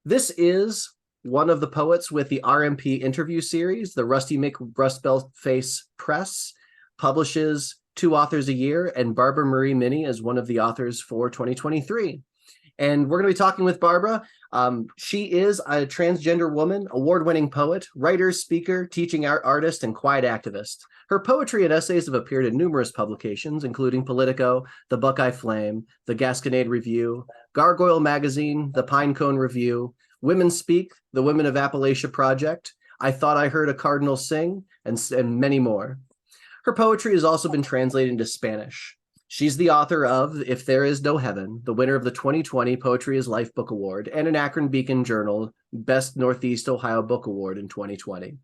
This is one of the poets with the RMP interview series. The Rusty McRustbellface Press publishes 2 authors a year, and Barbara Marie Minney is one of the authors for 2023. And we're going to be talking with Barbara. She is a transgender woman, award-winning poet, writer, speaker, teaching artist, and quiet activist. Her poetry and essays have appeared in numerous publications, including Politico, The Buckeye Flame, The Gasconade Review, Gargoyle Magazine, The Pinecone Review, Women Speak, The Women of Appalachia Project, I Thought I Heard a Cardinal Sing, and many more. Her poetry has also been translated into Spanish. She's the author of If There Is No Heaven, the winner of the 2020 Poetry is Life Book Award, and an Akron Beacon Journal Best Northeast Ohio Book Award in 2020.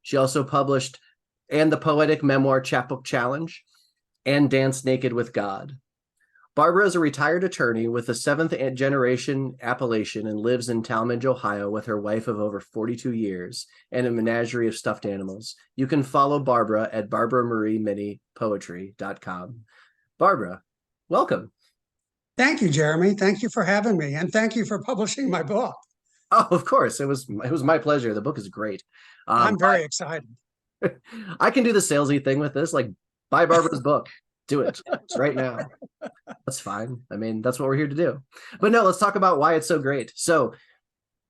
She also published and the poetic memoir Chapbook Challenge and Dance Naked with God. Barbara is a retired attorney with a 7th generation Appalachian and lives in Talmadge, Ohio with her wife of over 42 years and a menagerie of stuffed animals. You can follow Barbara at BarbaraMarieMinniePoetry.com. Barbara, welcome. Thank you, Jeremy. Thank you for having me, and thank you for publishing my book. Oh, of course. It was my pleasure. The book is great. I'm very excited. I can do the salesy thing with this, like buy Barbara's book. Do it. It's right now. That's fine. I mean, that's what we're here to do. But no, let's talk about why it's so great. So,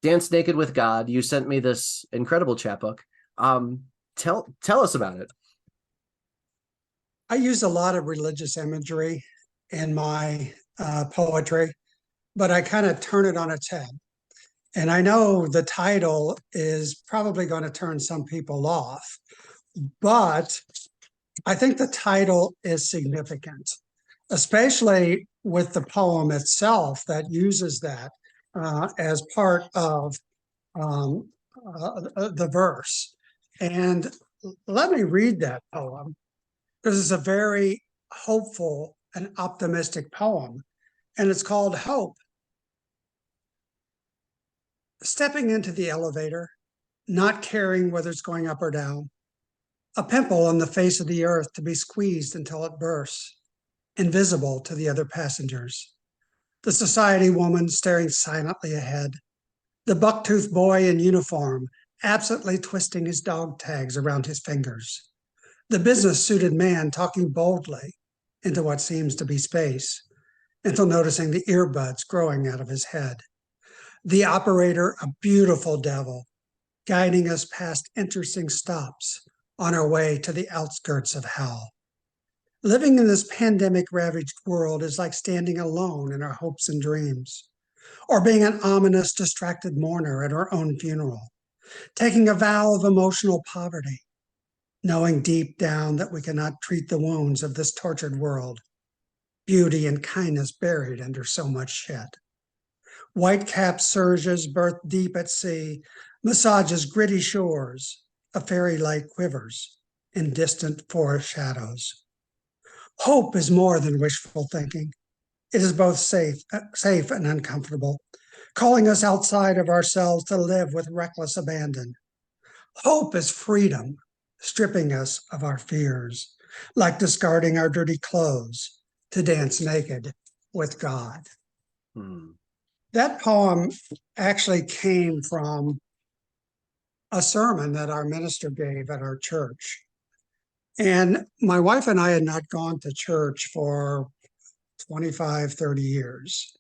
Dance Naked with God, you sent me this incredible chapbook. Tell us about it. I use a lot of religious imagery in my poetry, but I kind of turn it on its head. And I know the title is probably going to turn some people off, but I think the title is significant, especially with the poem itself that uses that as part of the verse. And let me read that poem, because it's a very hopeful and optimistic poem, and it's called Hope. Stepping into the elevator, not caring whether it's going up or down, a pimple on the face of the earth to be squeezed until it bursts, invisible to the other passengers. The society woman staring silently ahead, the buck-toothed boy in uniform absently twisting his dog tags around his fingers, the business-suited man talking boldly into what seems to be space, until noticing the earbuds growing out of his head. The operator, a beautiful devil, guiding us past interesting stops on our way to the outskirts of hell. Living in this pandemic-ravaged world is like standing alone in our hopes and dreams, or being an ominous, distracted mourner at our own funeral, taking a vow of emotional poverty, knowing deep down that we cannot treat the wounds of this tortured world, beauty and kindness buried under so much shit. White-capped surges birth deep at sea, massages gritty shores, a fairy light quivers in distant forest shadows. Hope is more than wishful thinking. It is both safe and uncomfortable, calling us outside of ourselves to live with reckless abandon. Hope is freedom, stripping us of our fears, like discarding our dirty clothes to dance naked with God. That poem actually came from a sermon that our minister gave at our church. And my wife and I had not gone to church for 25, 30 years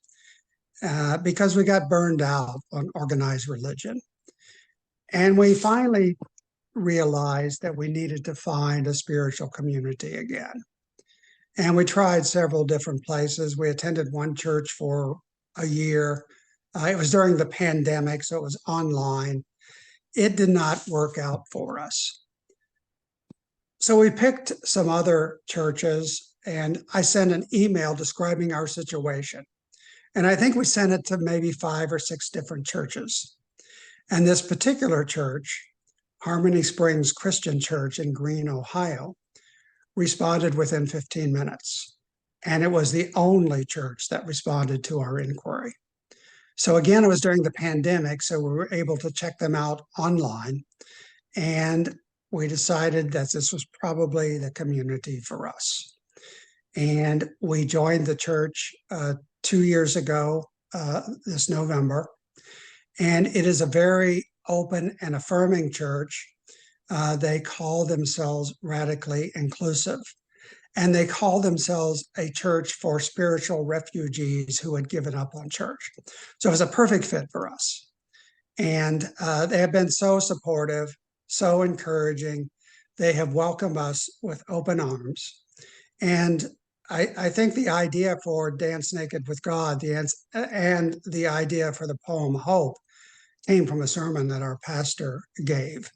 because we got burned out on organized religion. And we finally realized that we needed to find a spiritual community again. And we tried several different places. We attended one church for a year. It was during the pandemic, so it was online. It did not work out for us. So we picked some other churches, and I sent an email describing our situation. And I think we sent it to maybe 5 or 6 different churches. And this particular church, Harmony Springs Christian Church in Greene, Ohio, responded within 15 minutes. And it was the only church that responded to our inquiry. So again, it was during the pandemic, so we were able to check them out online. And we decided that this was probably the community for us. And we joined the church 2 years ago, this November. And it is a very open and affirming church. They call themselves radically inclusive. And they call themselves a church for spiritual refugees who had given up on church. So it was a perfect fit for us. And they have been so supportive, so encouraging. They have welcomed us with open arms. And I think the idea for Dance Naked with God and the idea for the poem Hope came from a sermon that our pastor gave.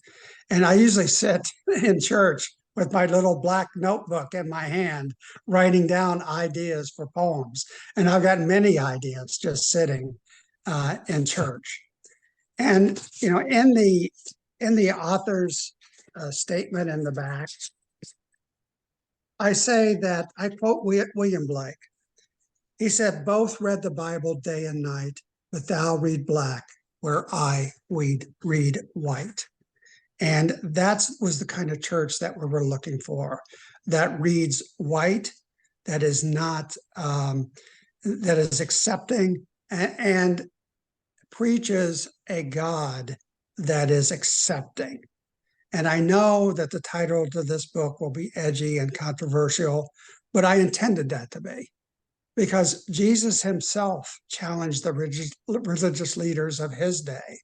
And I usually sit in church with my little black notebook in my hand, writing down ideas for poems. And I've got many ideas just sitting in church. And in the author's statement in the back, I say that I quote William Blake. He said, "Both read the Bible day and night, but thou read black, where I read white." And that was the kind of church that we were looking for, that reads white, that is not, that is accepting and preaches a God that is accepting. And I know that the title to this book will be edgy and controversial, but I intended that to be, because Jesus himself challenged the religious leaders of his day.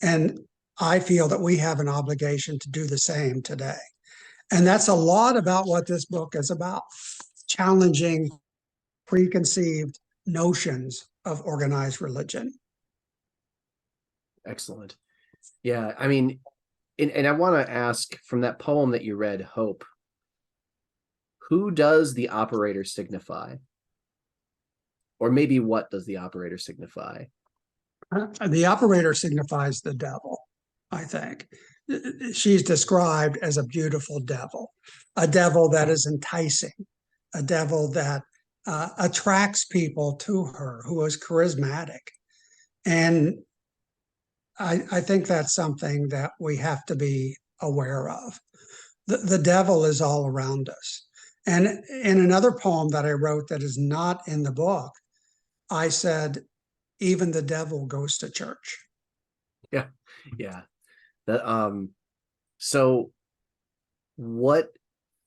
And I feel that we have an obligation to do the same today. And that's a lot about what this book is about, challenging preconceived notions of organized religion. Excellent. Yeah, I mean, and I want to ask, from that poem that you read, Hope, who does the operator signify? Or maybe what does the operator signify? The operator signifies the devil, I think. She's described as a beautiful devil, a devil that is enticing, a devil that attracts people to her, who is charismatic. And I think that's something that we have to be aware of. The devil is all around us. And in another poem that I wrote that is not in the book, I said, even the devil goes to church. Yeah, yeah. So what,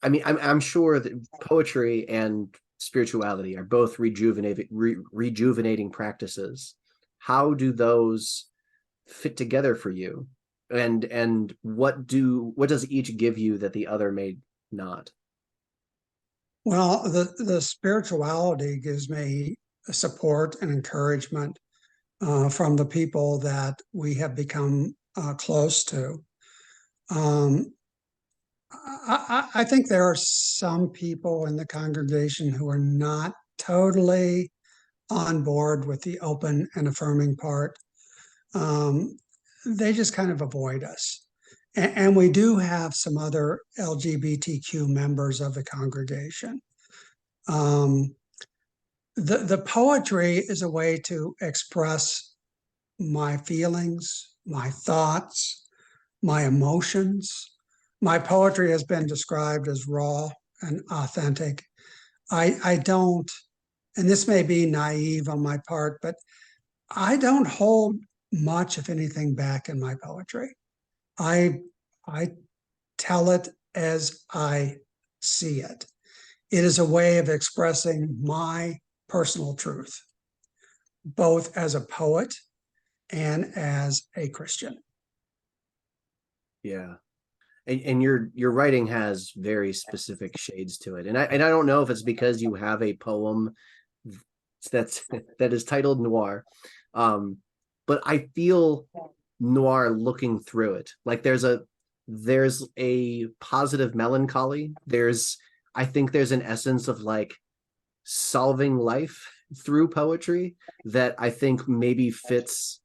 I mean, I'm sure that poetry and spirituality are both rejuvenating practices. How do those fit together for you? And what does each give you that the other may not? Well, the spirituality gives me support and encouragement from the people that we have become close to. I think there are some people in the congregation who are not totally on board with the open and affirming part. They just kind of avoid us. And we do have some other LGBTQ members of the congregation. The poetry is a way to express my feelings, my thoughts, my emotions. My poetry has been described as raw and authentic. I don't, and this may be naive on my part, but I don't hold much, if anything, back in my poetry. I I tell it as I see it. It is a way of expressing my personal truth, both as a poet and as a Christian. Yeah. And your writing has very specific shades to it. And I don't know if it's because you have a poem that is titled Noir. But I feel noir looking through it. Like there's a positive melancholy. I think there's an essence of like solving life through poetry that I think maybe fits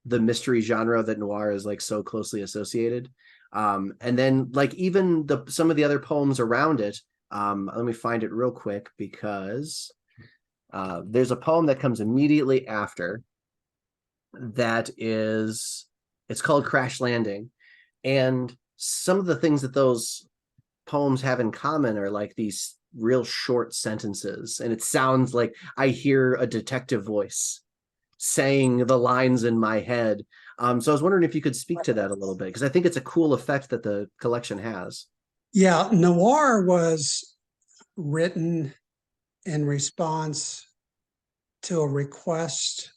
the mystery genre that noir is like so closely associated. And then like even some of the other poems around it. Let me find it real quick, because there's a poem that comes immediately after it's called Crash Landing. And some of the things that those poems have in common are like these real short sentences. And it sounds like I hear a detective voice saying the lines in my head. So I was wondering if you could speak to that a little bit, because I think it's a cool effect that the collection has. Yeah, Noir was written in response to a request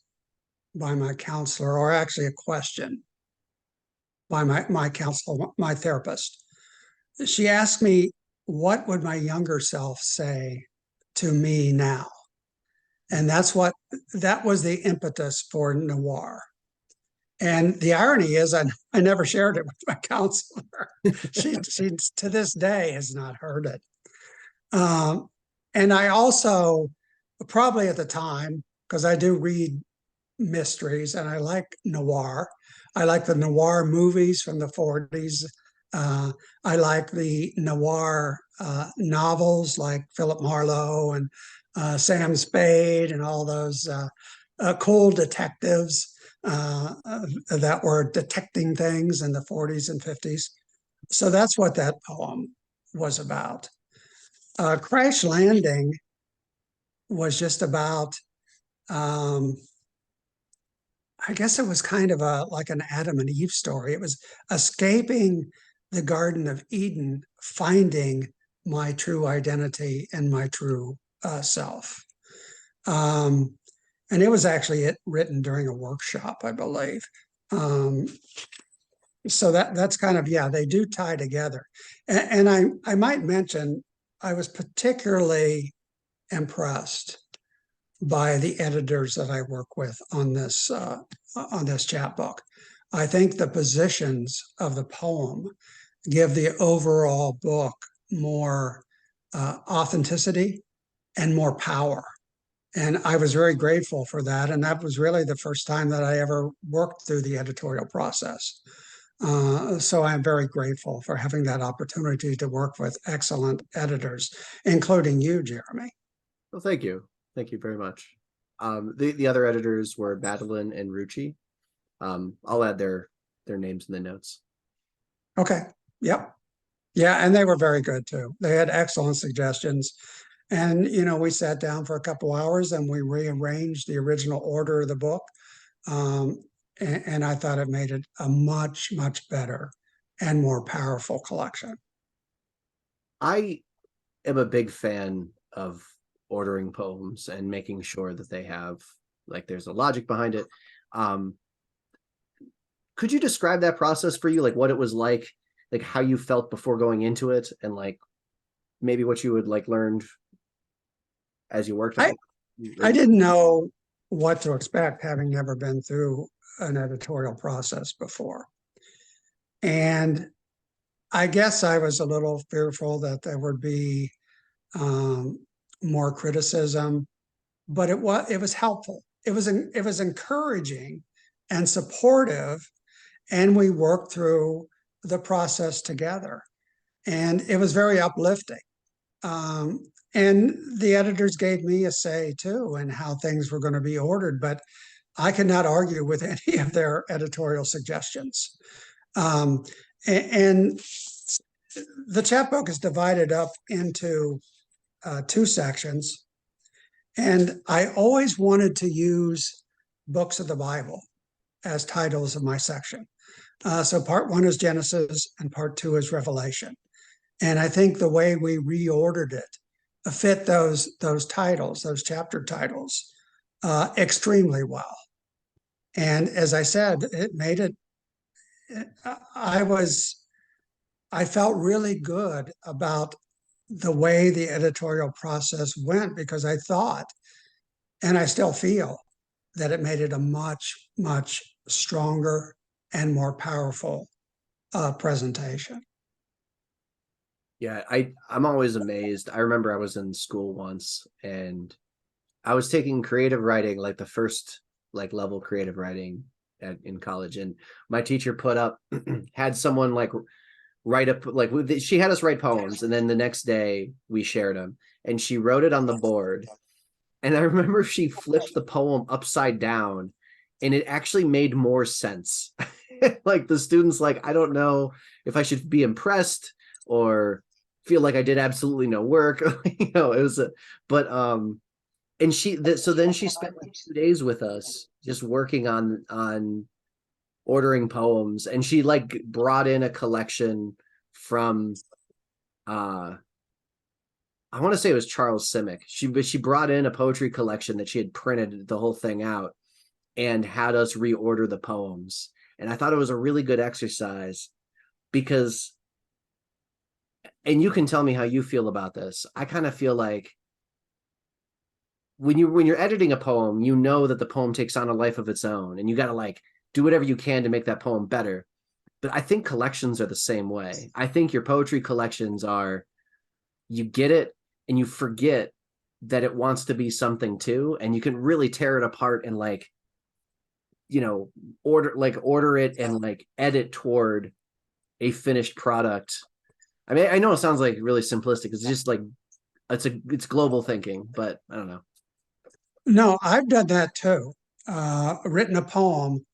by my counselor, or actually a question by my counselor, my therapist. She asked me, what would my younger self say to me now? And that was the impetus for Noir. And the irony is, I never shared it with my counselor. She to this day has not heard it. Um, and I also, probably at the time, because I do read mysteries and I like noir. I like the noir movies from the 40s. I like the noir novels like Philip Marlowe and Sam Spade and all those cool detectives that were detecting things in the 40s and 50s. So that's what that poem was about. Crash Landing was just about, um, I guess it was kind of like an Adam and Eve story. It was escaping the Garden of Eden, finding my true identity and my true self. Um, and it was actually written during a workshop, I believe. Um, so that's kind of, yeah, they do tie together. And I might mention, I was particularly impressed by the editors that I work with on this chapbook. I think the positions of the poem give the overall book more authenticity and more power. And I was very grateful for that. And that was really the first time that I ever worked through the editorial process. So I'm very grateful for having that opportunity to work with excellent editors, including you, Jeremy. Well, thank you. Thank you very much. The other editors were Madeline and Rucci. I'll add their names in the notes. Okay. Yep. Yeah, and they were very good too. They had excellent suggestions. And, we sat down for a couple hours and we rearranged the original order of the book. And I thought it made it a much, much better and more powerful collection. I am a big fan of ordering poems and making sure that they have, like, there's a logic behind it. Could you describe that process for you, like what it was like how you felt before going into it, and like maybe what you would like learned as you worked on I, it? I didn't know what to expect, having never been through an editorial process before. And I guess I was a little fearful that there would be um, more criticism, but it was helpful. It was encouraging and supportive, and we worked through the process together, and it was very uplifting. Um, and the editors gave me a say too in how things were going to be ordered, but I could not argue with any of their editorial suggestions. Um, and the chapbook is divided up into two sections. And I always wanted to use books of the Bible as titles of my section. So part one is Genesis and part two is Revelation. And I think the way we reordered it fit those titles, those chapter titles, extremely well. And as I said, it made it. I felt really good about the way the editorial process went, because I thought, and I still feel, that it made it a much, much stronger and more powerful presentation. Yeah, I'm always amazed. I remember I was in school once and I was taking creative writing, like the first like level creative writing in college, and my teacher put up had someone like write up, like she had us write poems, and then the next day we shared them, and she wrote it on the board. And I remember she flipped the poem upside down and it actually made more sense. Like the students, like, I don't know if I should be impressed or feel like I did absolutely no work. It was but and so then she spent like 2 days with us just working on ordering poems, and she like brought in a collection from uh I want to say it was Charles Simic. She brought in a poetry collection that she had printed the whole thing out and had us reorder the poems. And I thought it was a really good exercise because, and you can tell me how you feel about this. I kind of feel like when you're editing a poem, you know that the poem takes on a life of its own, and you got to like do whatever you can to make that poem better. But I think collections are the same way. I think your poetry collections are, you get it and you forget that it wants to be something too, and you can really tear it apart and like, order it and like edit toward a finished product. I mean, I know it sounds like really simplistic. It's just like it's global thinking, but I don't know. No, I've done that too. Written a poem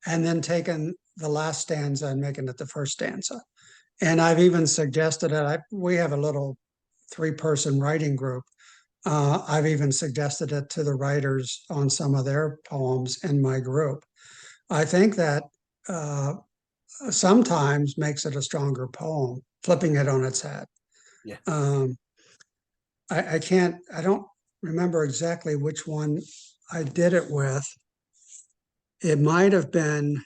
and then taken the last stanza and making it the first stanza. And I've even suggested it. We have a little 3-person writing group. I've even suggested it to the writers on some of their poems in my group. I think that uh, sometimes makes it a stronger poem, flipping it on its head. Yeah. Um, I don't remember exactly which one I did it with. It might have been,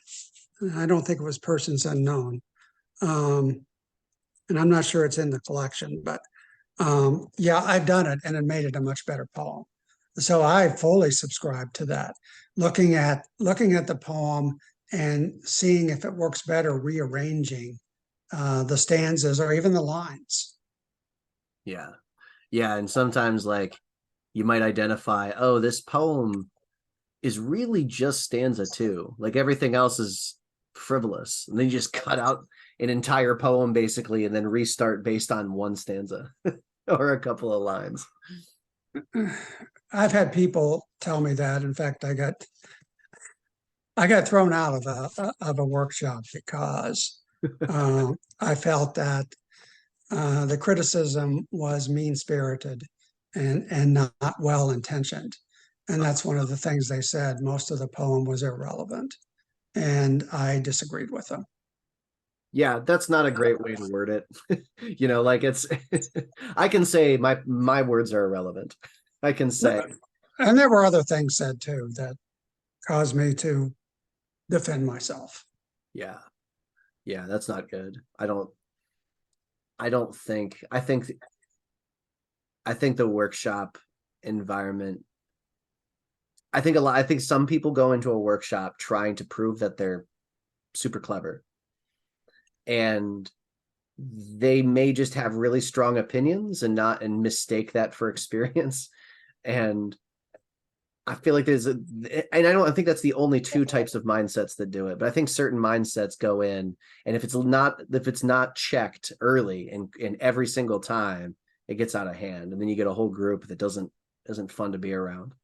I don't think it was Persons Unknown. Um, and I'm not sure it's in the collection, but yeah, I've done it and it made it a much better poem. So I fully subscribe to that. Looking at the poem and seeing if it works better, rearranging the stanzas or even the lines. Yeah. Yeah. And sometimes like you might identify, oh, this poem is really just stanza two. Like everything else is frivolous. And then you just cut out an entire poem basically and then restart based on one stanza or a couple of lines. I've had people tell me that. In fact, I got thrown out of a workshop because I felt that the criticism was mean spirited and not well intentioned. And that's one of the things they said. Most of the poem was irrelevant. And I disagreed with them. Yeah, that's not a great way to word it. Like it's I can say my words are irrelevant. I can say, And there were other things said too that caused me to defend myself. yeah. Yeah, that's not good. I think the workshop environment, I think some people go into a workshop trying to prove that they're super clever, and they may just have really strong opinions and mistake that for experience. And I feel like and I think that's the only two types of mindsets that do it, but I think certain mindsets go in, and if it's not checked early and every single time, it gets out of hand, and then you get a whole group that isn't fun to be around.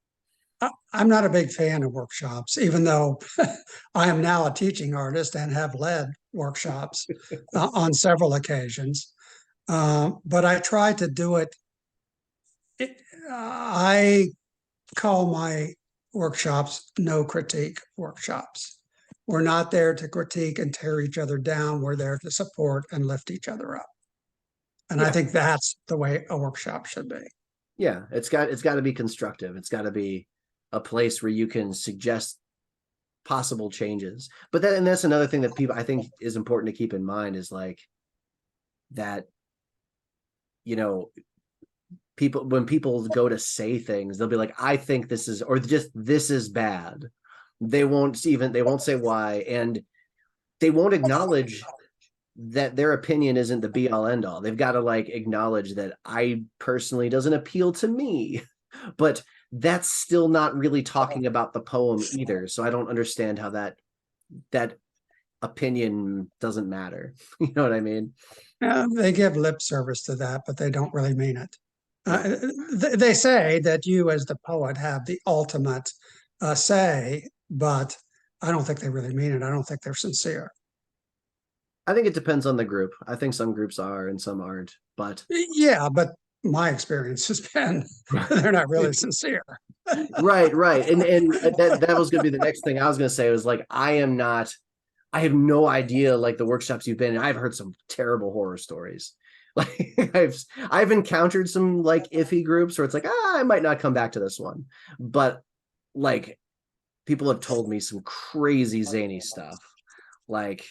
I'm not a big fan of workshops, even though I am now a teaching artist and have led workshops on several occasions. But I try to do it. I call my workshops no critique workshops. We're not there to critique and tear each other down. We're there to support and lift each other up. And I Yeah. think that's the way a workshop should be. Yeah, it's got to be constructive. It's got to be a place where you can suggest possible changes. But that's another thing that people I think is important to keep in mind is like that, you know, when people go to say things, they'll be like, I think this is, or just this is bad. They won't say why, and they won't acknowledge that their opinion isn't the be all end all. They've got to like acknowledge that I personally doesn't appeal to me, but that's still not really talking about the poem either. So I don't understand how that opinion doesn't matter. You know what I mean? They give lip service to that, but they don't really mean it. Yeah. They say that you, as the poet, have the ultimate say, but I don't think they really mean it. I don't think they're sincere. I think it depends on the group. I think some groups are and some aren't, but Yeah, but my experience has been they're not really sincere. Right, right. And that was gonna be the next thing I was gonna say was like I am not I have no idea like the workshops you've been in. I've heard some terrible horror stories. Like I've encountered some like iffy groups where it's like, I might not come back to this one. But like people have told me some crazy zany stuff. Like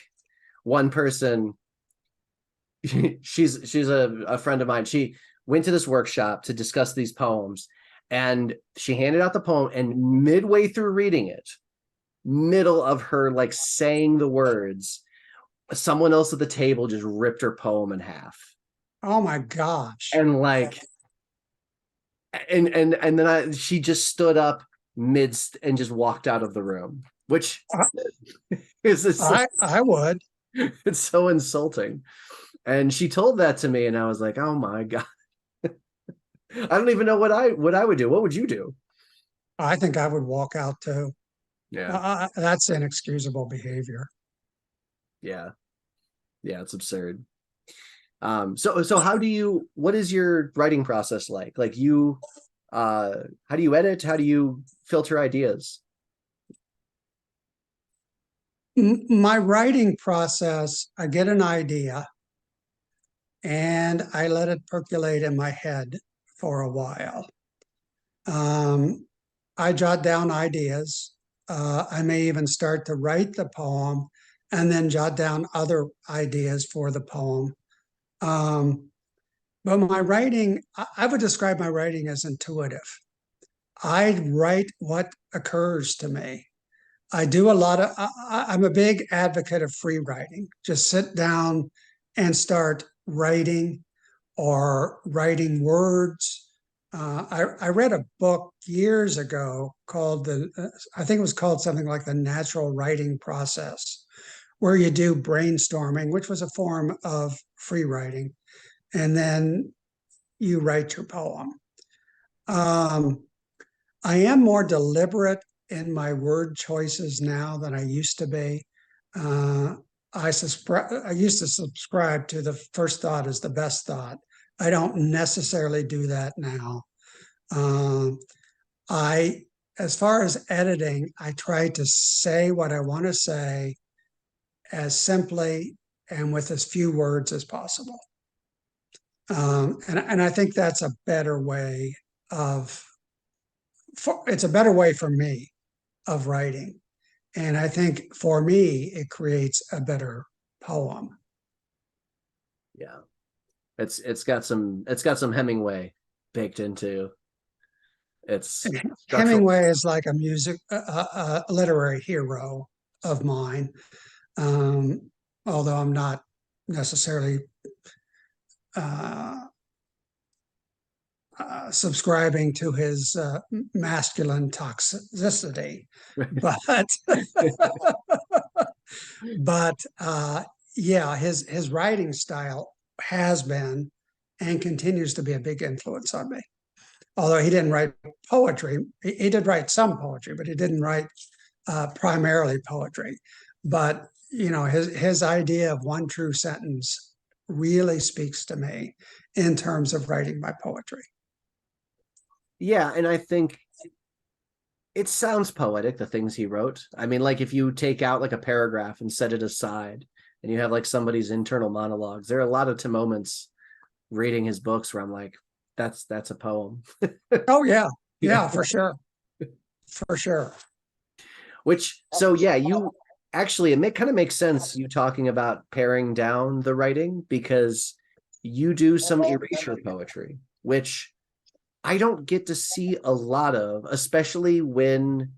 one person, she's a friend of mine. She went to this workshop to discuss these poems, and she handed out the poem, and midway through reading it, middle of her like saying the words, someone else at the table just ripped her poem in half. Oh my gosh. And like and then she just stood up midst and just walked out of the room, which is I would. it's so insulting. And she told that to me, and I was like, oh my God. I don't even know what I would do. What would you do? I think I would walk out too. Yeah. That's inexcusable behavior. Yeah. Yeah, it's absurd. So what is your writing process like? Like how do you edit? How do you filter ideas? My writing process, I get an idea and I let it percolate in my head for a while. I jot down ideas. I may even start to write the poem and then jot down other ideas for the poem. But my writing, I would describe my writing as intuitive. I write what occurs to me. I do a lot of, I'm a big advocate of free writing. Just sit down and start writing or writing words. I read a book years ago called I think it was called something like The Natural Writing Process, where you do brainstorming, which was a form of free writing, and then you write your poem. Um, I am more deliberate in my word choices now than I used to be. Uh, I used to subscribe to the first thought is the best thought. I don't necessarily do that now. Um, I, as far as editing, I try to say what I want to say as simply and with as few words as possible. And I think that's a better way of, it's a better way for me of writing. And I think for me, it creates a better poem. Yeah. It's got some Hemingway baked into its structural. Hemingway is like a literary hero of mine. Um, Although I'm not necessarily uh, subscribing to his masculine toxicity, but but yeah, his writing style has been and continues to be a big influence on me. Although he didn't write poetry, he did write some poetry, but he didn't write primarily poetry. But you know, his idea of one true sentence really speaks to me in terms of writing my poetry. Yeah, and I think it sounds poetic, the things he wrote. I mean, like if you take out like a paragraph and set it aside and you have like somebody's internal monologues, there are a lot of moments reading his books where I'm like, that's a poem. Oh yeah, Yeah. yeah, for sure, for sure. Which, so yeah, you actually, kind of makes sense you talking about paring down the writing because you do some erasure poetry, which I don't get to see a lot of, especially when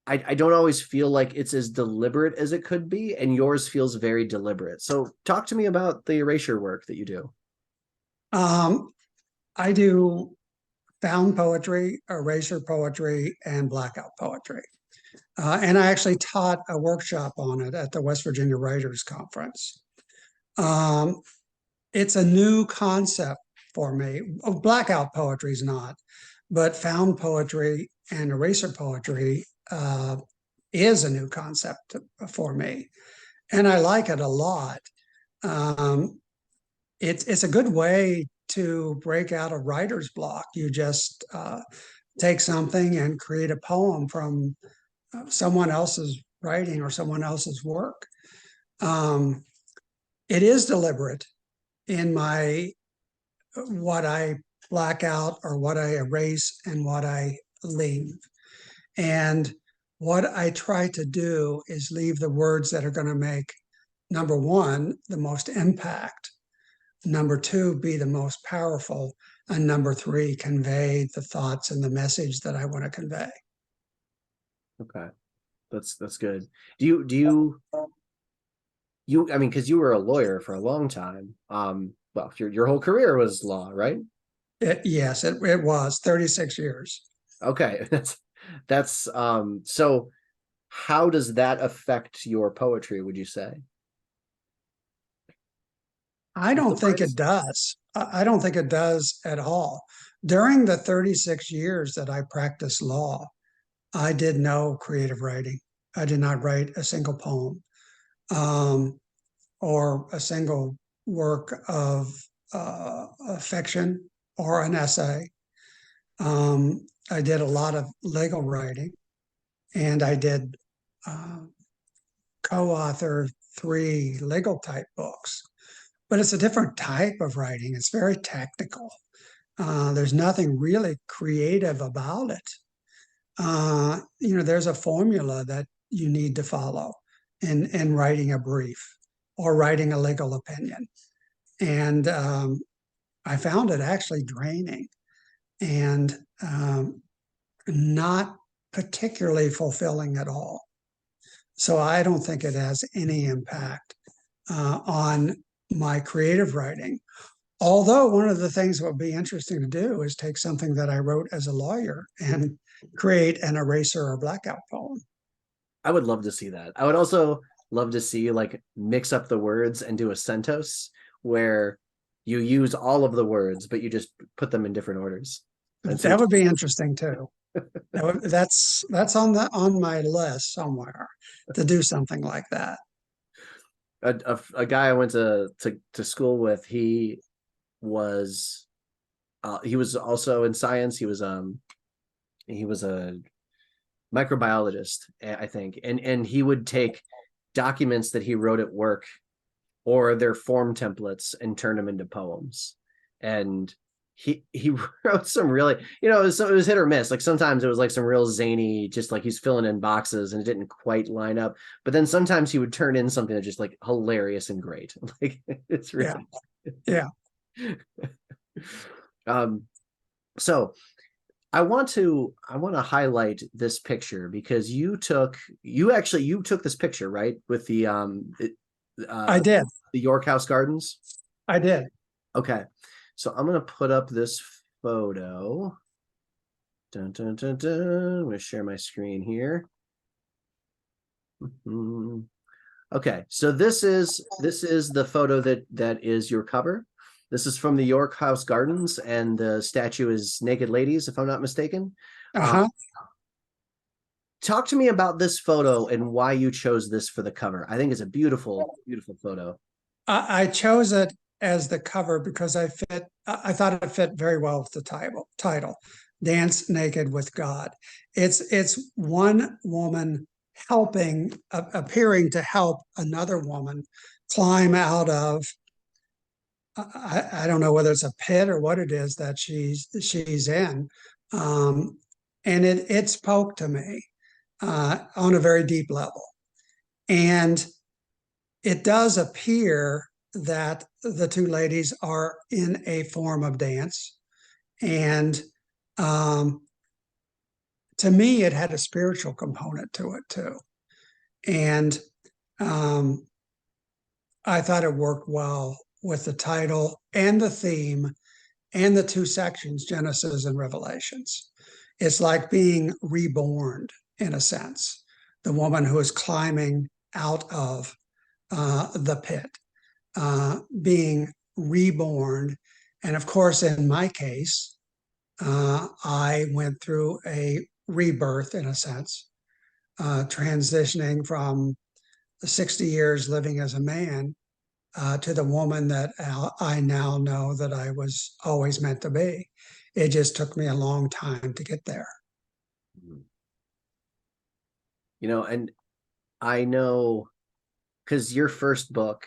I don't always feel like it's as deliberate as it could be, and yours feels very deliberate. So talk to me about the erasure work that you do. Um, I do found poetry, erasure poetry, and blackout poetry. And I actually taught a workshop on it at the West Virginia Writers Conference. Um, it's a new concept for me. Blackout poetry is not, but found poetry and eraser poetry is a new concept for me. And I like it a lot. It's a good way to break out of writer's block. You just take something and create a poem from someone else's writing or someone else's work. Um, it is deliberate in my what I black out or what I erase and what I leave. And what I try to do is leave the words that are going to make, number one, the most impact, number two, be the most powerful, and number three, convey the thoughts and the message that I want to convey. Okay, that's good. I mean, because you were a lawyer for a long time. Well, your whole career was law, right? Yes, it was 36 years. Okay, that's so how does that affect your poetry, would you say? I The don't think it words? does. I don't think it does at all. During the 36 years that I practiced law, I did no creative writing. I did not write a single poem or a single work of fiction or an essay. I did a lot of legal writing, and I did uh, co-author 3 legal type books. But it's a different type of writing. It's very technical. There's nothing really creative about it. There's a formula that you need to follow in writing a brief or writing a legal opinion. And I found it actually draining and not particularly fulfilling at all. So I don't think it has any impact on my creative writing. Although one of the things that would be interesting to do is take something that I wrote as a lawyer and create an eraser or blackout poem. I would love to see that. I would also love to see like mix up the words and do a centos where you use all of the words, but you just put them in different orders. And see That would be interesting too. That's on my list somewhere to do something like that. a guy I went to school with, was he was also in science. He was a microbiologist, I think, and he would take documents that he wrote at work or their form templates and turn them into poems. And he wrote some really, it was hit or miss. Like sometimes it was like some real zany, just like he's filling in boxes and it didn't quite line up. But then sometimes he would turn in something that's just like hilarious and great. Like it's really Yeah. So I want to highlight this picture because you took this picture, right? With the I did. the York House Gardens. I did. Okay. So I'm gonna put up this photo. Dun, dun, dun, dun. I'm gonna share my screen here. Okay, so this is the photo that is your cover. This is from the York House Gardens, and the statue is naked ladies, if I'm not mistaken. Uh-huh. Talk to me about this photo and why you chose this for the cover. I think it's a beautiful, beautiful photo. I chose it as the cover because I thought it fit very well with the title, Dance Naked with God. It's one woman appearing to help another woman climb out of, I don't know whether it's a pit or what it is that she's in. And it spoke to me on a very deep level. And it does appear that the two ladies are in a form of dance. And to me, it had a spiritual component to it too. And I thought it worked well with the title and the theme and the 2 sections, Genesis and Revelations. It's like being reborn in a sense. The woman who is climbing out of the pit, being reborn. And of course, in my case, I went through a rebirth in a sense, transitioning from 60 years living as a man to the woman that I now know that I was always meant to be. It just took me a long time to get there. And I know because your first book,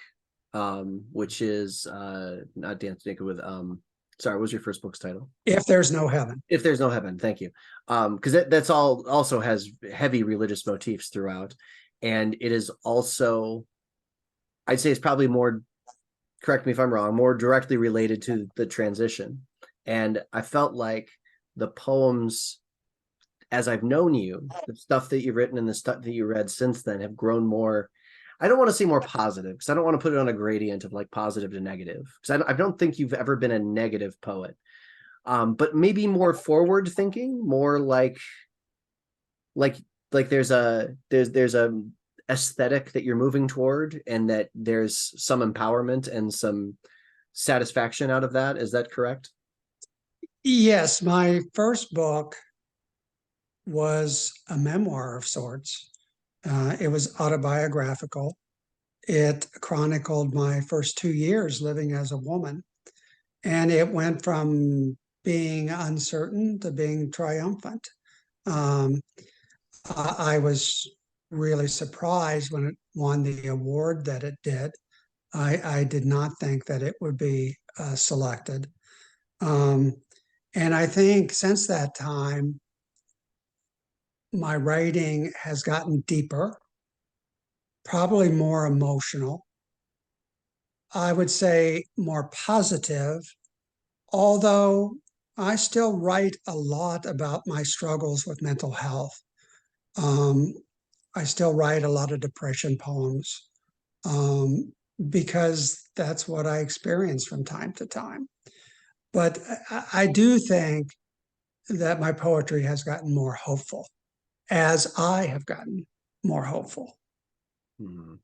which is not Dance Naked with sorry, what was your first book's title? If There's No Heaven. If There's No Heaven, thank you. Because that's all also has heavy religious motifs throughout. And it is also, I'd say it's probably more, correct me if I'm wrong, more directly related to the transition. And I felt like the poems, as I've known you, the stuff that you've written and the stuff that you read since then have grown more. I don't want to say more positive because I don't want to put it on a gradient of like positive to negative because I don't think you've ever been a negative poet, but maybe more forward thinking, more like there's a aesthetic that you're moving toward and that there's some empowerment and some satisfaction out of that. Is that correct? Yes, my first book was a memoir of sorts. It was autobiographical. It chronicled my first 2 years living as a woman. And it went from being uncertain to being triumphant. Um, I was really surprised when it won the award that it did. I did not think that it would be selected. Um, and I think since that time, my writing has gotten deeper, probably more emotional. I would say more positive, although I still write a lot about my struggles with mental health. Um, I still write a lot of depression poems um, because that's what I experience from time to time. But I do think that my poetry has gotten more hopeful as I have gotten more hopeful. Hmm.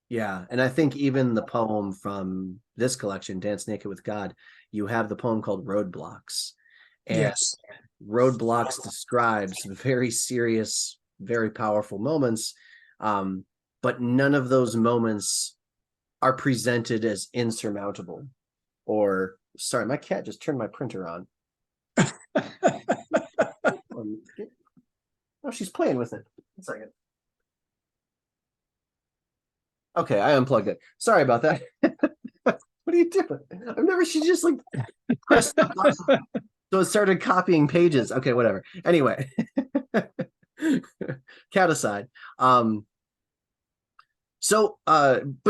Yeah, and I think even the poem from this collection, Dance Naked with God, you have the poem called Roadblocks. And Yes. Roadblocks describes very serious, very powerful moments. Um, but none of those moments are presented as insurmountable. Or, sorry, my cat just turned my printer on. Oh, she's playing with it. 1 second. Okay, I unplugged it. Sorry about that. What are you doing? I've never, she just like pressed the button. So it started copying pages. Okay, whatever. Anyway, cat aside. But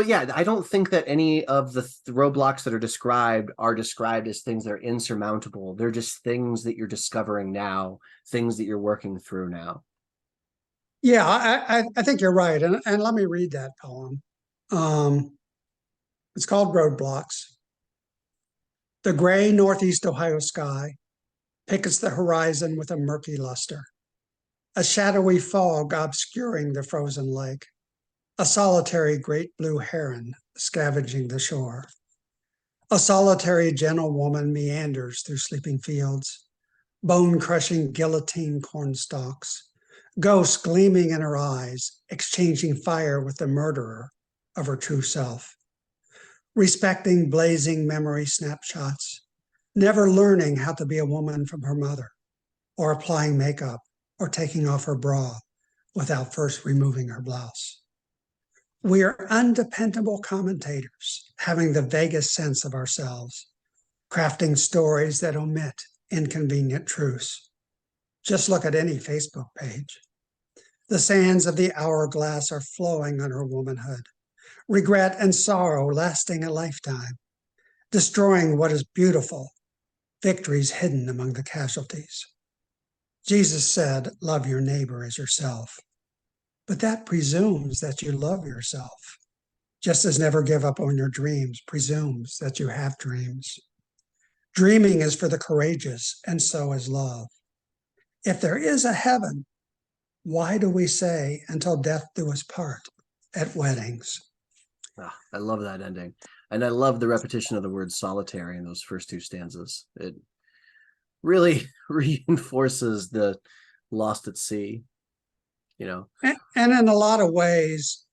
yeah, I don't think that any of the roadblocks that are described as things that are insurmountable. They're just things that you're discovering now, things that you're working through now. Yeah, I think you're right. And let me read that poem. Um, it's called Roadblocks. The gray Northeast Ohio sky pickets the horizon with a murky luster, a shadowy fog obscuring the frozen lake, a solitary great blue heron scavenging the shore. A solitary gentle woman meanders through sleeping fields, bone-crushing guillotine corn stalks, ghosts gleaming in her eyes, exchanging fire with the murderer of her true self, respecting blazing memory snapshots, never learning how to be a woman from her mother, or applying makeup, or taking off her bra without first removing her blouse. We are undependable commentators, having the vaguest sense of ourselves, crafting stories that omit inconvenient truths. Just look at any Facebook page. The sands of the hourglass are flowing on her womanhood, regret and sorrow lasting a lifetime, destroying what is beautiful, victories hidden among the casualties. Jesus said, love your neighbor as yourself. But that presumes that you love yourself, just as never give up on your dreams presumes that you have dreams. Dreaming is for the courageous, and so is love. If there is a heaven, why do we say until death do us part at weddings? Oh, I love that ending. And I love the repetition of the word solitary in those first two stanzas. It really reinforces the lost at sea, you know. And in a lot of ways,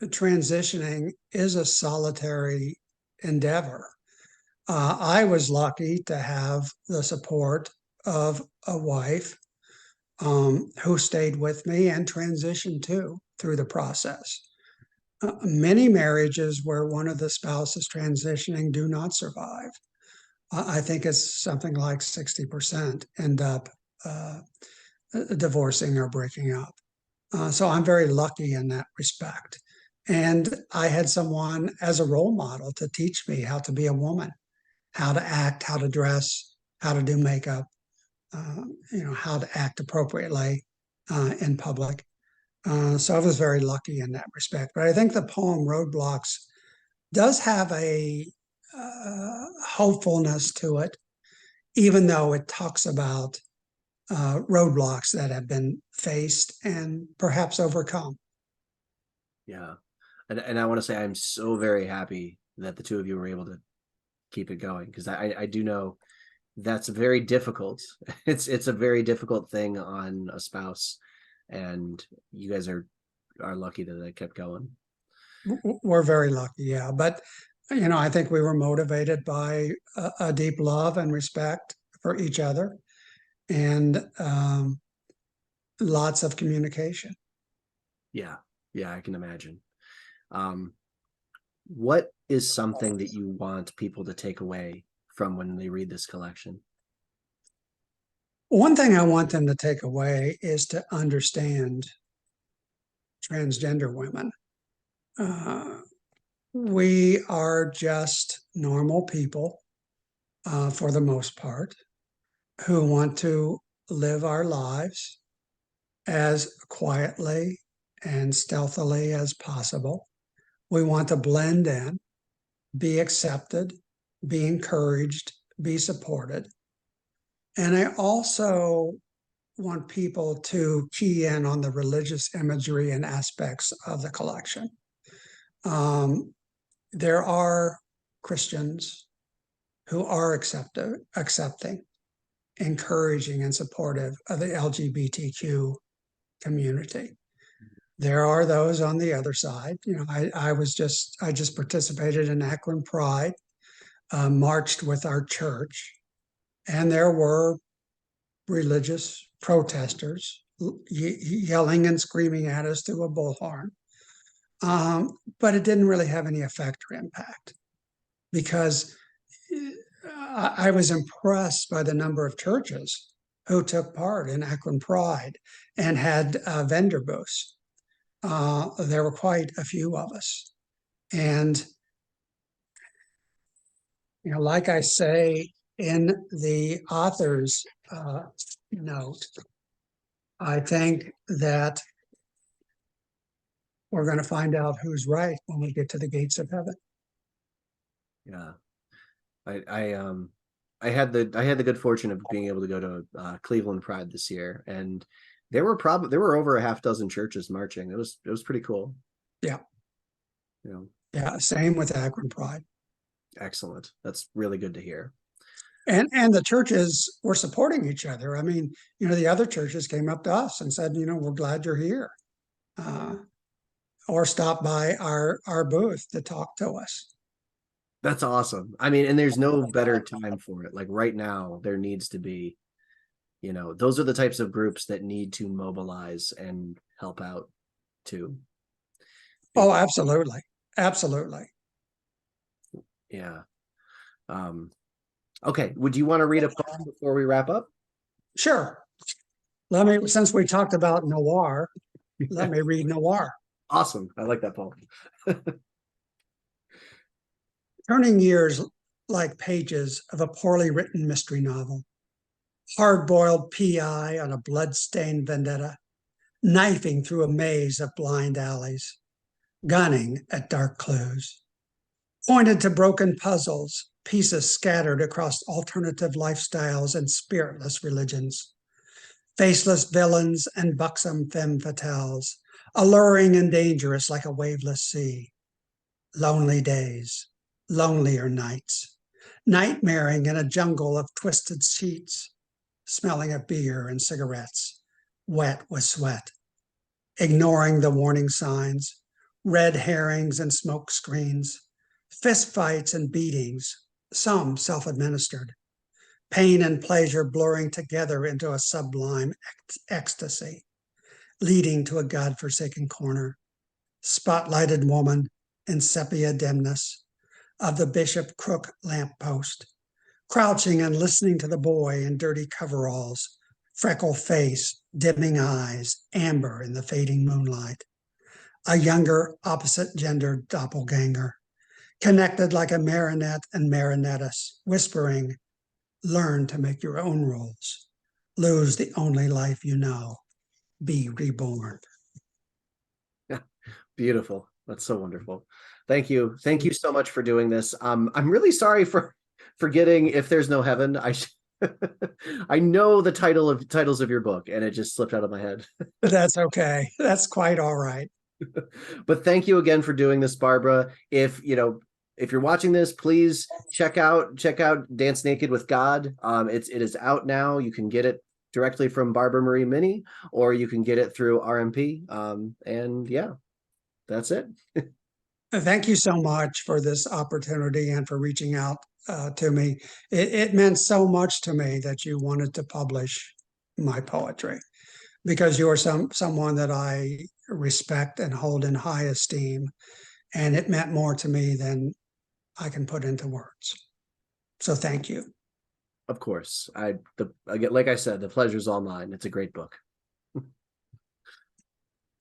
transitioning is a solitary endeavor. I was lucky to have the support of a wife who stayed with me and transitioned too through the process. Many marriages where one of the spouses transitioning do not survive. I think it's something like 60% end up uh, divorcing or breaking up. So I'm very lucky in that respect. And I had someone as a role model to teach me how to be a woman, how to act, how to dress, how to do makeup, how to act appropriately in public. So I was very lucky in that respect. But I think the poem Roadblocks does have a hopefulness to it, even though it talks about roadblocks that have been faced and perhaps overcome. Yeah. And I want to say I'm so very happy that the two of you were able to keep it going, because I do know that's very difficult. It's a very difficult thing on a spouse, and you guys are lucky that it kept going. We're very lucky, yeah. But I think we were motivated by a deep love and respect for each other, and lots of communication. Yeah, yeah, I can imagine. Um, what is something that you want people to take away from when they read this collection? One thing I want them to take away is to understand transgender women. Uh, we are just normal people, for the most part, who want to live our lives as quietly and stealthily as possible. We want to blend in, be accepted, be encouraged, be supported. And I also want people to key in on the religious imagery and aspects of the collection. Um, there are Christians who are accepting, encouraging, and supportive of the LGBTQ community. There are those on the other side. I just participated in Akron Pride, marched with our church, and there were religious protesters yelling and screaming at us through a bullhorn. But it didn't really have any effect or impact, because I was impressed by the number of churches who took part in Akron Pride and had vendor booths. There were quite a few of us. And, like I say in the author's note, I think that we're going to find out who's right when we get to the gates of heaven. Yeah, I had the good fortune of being able to go to Cleveland Pride this year, and there were over a half dozen churches marching. It was pretty cool. Yeah. You know, Yeah. Same with Akron Pride. excellent. That's really good to hear. And the churches were supporting each other. I mean, the other churches came up to us and said, we're glad you're here, or stop by our booth to talk to us. That's awesome. I mean, and there's no better time for it. Like right now, there needs to be, those are the types of groups that need to mobilize and help out too. Oh, absolutely. Absolutely. Yeah. Okay. Would you want to read a poem before we wrap up? Sure. Since we talked about noir, let me read noir. Awesome. I like that poem. Turning years like pages of a poorly written mystery novel. Hard-boiled PI on a blood-stained vendetta, knifing through a maze of blind alleys, gunning at dark clues. Pointed to broken puzzles, pieces scattered across alternative lifestyles and spiritless religions. Faceless villains and buxom femme fatales, alluring and dangerous like a waveless sea. Lonely days, lonelier nights, nightmaring in a jungle of twisted sheets, smelling of beer and cigarettes, wet with sweat, ignoring the warning signs, red herrings and smoke screens, fist fights and beatings, some self-administered, pain and pleasure blurring together into a sublime ecstasy, leading to a godforsaken corner, spotlighted woman in sepia dimness of the Bishop Crook lamppost, crouching and listening to the boy in dirty coveralls, freckle face, dimming eyes, amber in the fading moonlight. A younger, opposite-gendered doppelganger, connected like a marionette and marionettess, whispering, learn to make your own rules, lose the only life you know, be reborn. Yeah, beautiful. That's so wonderful. Thank you. Thank you so much for doing this. I'm really sorry for forgetting If There's No Heaven. I know the titles of your book, and it just slipped out of my head. That's okay. That's quite all right. But thank you again for doing this, Barbara. If you're watching this, please check out Dance Naked with God. It is out now. You can get it directly from Barbara Marie Minney, or you can get it through RMP. And yeah, that's it. Thank you so much for this opportunity and for reaching out to me. It meant so much to me that you wanted to publish my poetry, because you are someone that I respect and hold in high esteem, and it meant more to me than I can put into words. So thank you. Of course, like I said, the pleasure's all mine. It's a great book.